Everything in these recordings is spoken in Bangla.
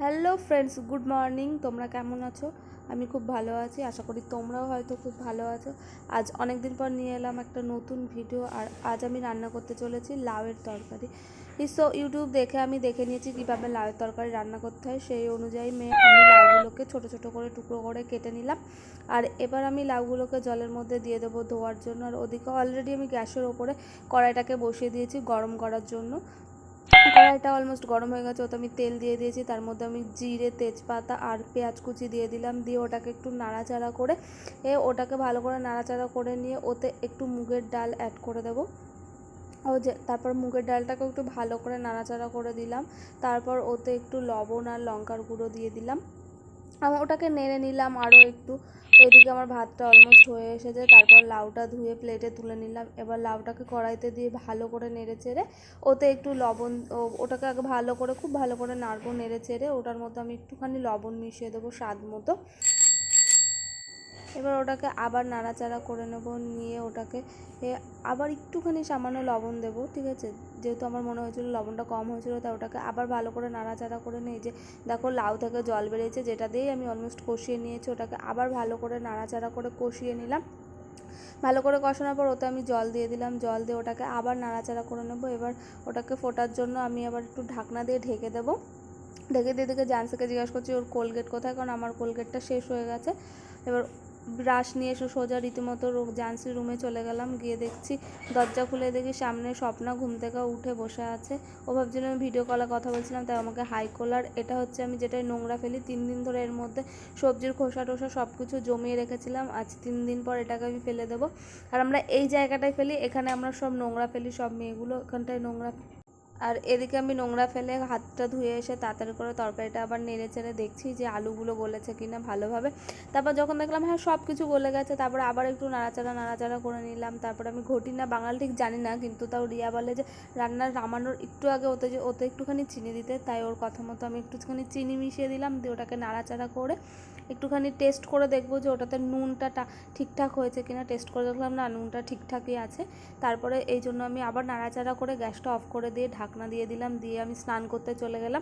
Hello friends, good morning. তোমরা কেমন আছো? আমি খুব ভালো আছি, আশা করি তোমরাও হয়তো খুব ভালো আছো। আজ অনেক দিন পর নিয়ে এলাম একটা নতুন ভিডিও। আর আজ আমি রান্না করতে চলেছি লাউয়ের তরকারি। সো ইউটিউব দেখে আমি দেখে নিয়েছি কীভাবে লাউয়ের তরকারি রান্না করতে হয়। সেই অনুযায়ী আমি লাউগুলোকে ছোট ছোট করে টুকরো করে কেটে নিলাম। আর এবার আমি লাউগুলোকে জলের মধ্যে দিয়ে দেবো ধোয়ার জন্য। আর ওদিকে অলরেডি আমি গ্যাসের ওপরে কড়াইটাকে বসিয়ে দিয়েছি গরম করার জন্য। কড়াইটা অলমোস্ট গরম হয়ে গেছে, ওতে আমি তেল দিয়ে দিয়েছি। তার মধ্যে আমি জিরে, তেজপাতা আর পেঁয়াজ কুচি দিয়ে দিলাম। দিয়ে ওটাকে একটু নাড়াচাড়া করে ওটাকে ভালো করে নাড়াচাড়া করে নিয়ে ওতে একটু মুগের ডাল অ্যাড করে দেবো। তারপর মুগের ডালটাকেও একটু ভালো করে নাড়াচাড়া করে দিলাম। তারপর ওতে একটু লবণ আর লঙ্কার গুঁড়ো দিয়ে দিলাম। ওটাকে নেড়ে নিলাম আরও একটু। এদিকে আমার ভাতটা অলমোস্ট হয়ে এসেছে। তারপর লাউটা ধুয়ে প্লেটে তুলে নিলাম। এবার লাউটাকে কড়াইতে দিয়ে ভালো করে নেড়ে চেড়ে ওতে একটু লবণ, ওটাকে আগে ভালো করে খুব ভালো করে নাড়বো। নেড়ে চেড়ে ওটার মধ্যে আমি একটুখানি লবণ মিশিয়ে দেবো স্বাদ মতো। এবার ওটাকে আবার নাড়াচাড়া করে নেব। নিয়ে ওটাকে আবার একটুখানি সামান্য লবণ দেবো, ঠিক আছে? যেহেতু আমার মনে হয়েছিল লবণটা কম হয়েছিল, তাই ওটাকে আবার ভালো করে নাড়াচাড়া করে নিই। যে দেখো লাউ থেকে জল বেরিয়েছে, যেটা দিয়েই আমি অলমোস্ট কষিয়ে নিয়েছি। ওটাকে আবার ভালো করে নাড়াচাড়া করে কষিয়ে নিলাম। ভালো করে কষানোর পর ওতে আমি জল দিয়ে দিলাম। জল দিয়ে ওটাকে আবার নাড়াচাড়া করে নেবো। এবার ওটাকে ফোটার জন্য আমি আবার একটু ঢাকনা দিয়ে ঢেকে দেবো। ঢেকে দিয়ে দিকে জান্সিকে জিজ্ঞাসা করছি ওর কোলগেট কোথায়, কারণ আমার কোলগেটটা শেষ হয়ে গেছে। এবার ব্রাশ নিয়ে এসে সোজা রীতিমতো জান্সির রুমে চলে গেলাম। গিয়ে দেখছি দরজা খুলে দেখি সামনে স্বপ্না ঘুম থেকে উঠে বসে আছে। ও ভাবছিল আমি ভিডিও কলে কথা বলছিলাম, তাই আমাকে হাই কোলার। এটা হচ্ছে আমি যেটাই নোংরা ফেলি 3 দিন ধরে এর মধ্যে সবজির খোসা টোসা সব কিছু জমিয়ে রেখেছিলাম। আজ 3 দিন পর এটাকে আমি ফেলে দেবো। আর আমরা এই জায়গাটায় ফেলি, এখানে আমরা সব নোংরা ফেলি, সব মেয়েগুলো এখানটায় নোংরা। আর এদিকে আমি নোংরা ফেলে হাতটা ধুয়ে এসে তাড়াতাড়ি করে তরকারিটা আবার নেড়ে চেড়ে দেখছি যে আলুগুলো গলেছে কিনা ভালোভাবে। তারপর যখন দেখলাম হ্যাঁ সব কিছু গলে গেছে, তারপর আবার একটু নাড়াচাড়া করে নিলাম। তারপর আমি ঘটি না বাঙাল ঠিক জানি না, কিন্তু তাও রিয়া বলে যে রান্নার নামানোর একটু আগে ওতে একটুখানি চিনি দিতে, তাই ওর কথা মতো আমি একটুখানি চিনি মিশিয়ে দিলাম। দিয়ে ওটাকে নাড়াচাড়া করে একটুখানি টেস্ট করে দেখবো যে ওটাতে নুনটা ঠিকঠাক হয়েছে কিনা। টেস্ট করে দেখলাম না, নুনটা ঠিকঠাকই আছে। তারপরে এই জন্য আমি আবার নাড়াচাড়া করে গ্যাসটা অফ করে দিয়ে ঢাকনা দিয়ে দিলাম। দিয়ে আমি স্নান করতে চলে গেলাম।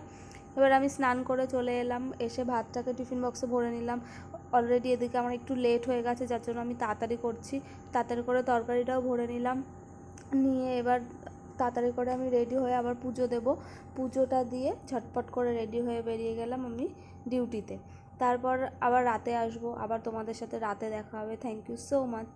এবার আমি স্নান করে চলে এলাম, এসে ভাতটাকে টিফিন বক্সে ভরে নিলাম। অলরেডি এদিকে আমার একটু লেট হয়ে গেছে, যার জন্য আমি তাড়াতাড়ি করছি। তাড়াতাড়ি করে তরকারিটাও ভরে নিলাম। নিয়ে এবার তাড়াতাড়ি করে আমি রেডি হয়ে আবার পুজো দেব। পুজোটা দিয়ে ঝটপট করে রেডি হয়ে বেরিয়ে গেলাম আমি ডিউটিতে। তারপর আবার রাতে আসবো, আবার তোমাদের সাথে রাতে দেখা হবে। Thank you so much.